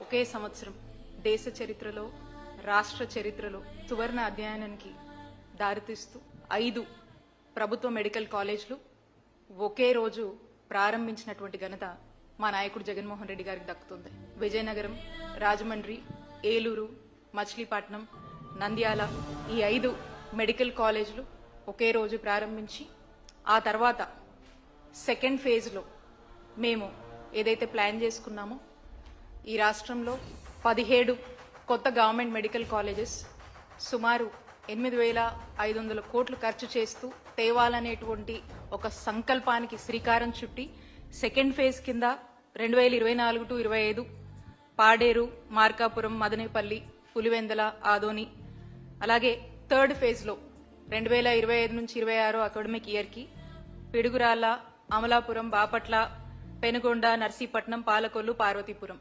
ఒకే సంవత్సరం దేశ చరిత్రలో రాష్ట్ర చరిత్రలో సువర్ణ అధ్యయనానికి దారితీస్తూ 5 ప్రభుత్వ మెడికల్ కాలేజీలు ఒకే రోజు ప్రారంభించినటువంటి ఘనత మా నాయకుడు జగన్మోహన్ రెడ్డి గారికి దక్కుతుంది. విజయనగరం, రాజమండ్రి, ఏలూరు, మచిలీపట్నం, నంద్యాల ఈ 5 మెడికల్ కాలేజీలు ఒకే రోజు ప్రారంభించి ఆ తర్వాత సెకండ్ ఫేజ్లో మేము ఏదైతే ప్లాన్ చేసుకున్నామో ఈ రాష్ట్రంలో 17 కొత్త గవర్నమెంట్ మెడికల్ కాలేజెస్ సుమారు 8,500 కోట్లు ఖర్చు చేస్తూ తేవాలనేటువంటి ఒక సంకల్పానికి శ్రీకారం చుట్టి సెకండ్ ఫేజ్ కింద 2024 టు 25 పాడేరు, మార్కాపురం, మదనేపల్లి, పులివెందల, ఆదోని, అలాగే థర్డ్ ఫేజ్లో 2025 నుంచి 26 అకాడమిక్ ఇయర్కి పిడుగురాళ్ల, అమలాపురం, బాపట్ల, పెనుగొండ, నర్సీపట్నం, పాలకొల్లు, పార్వతీపురం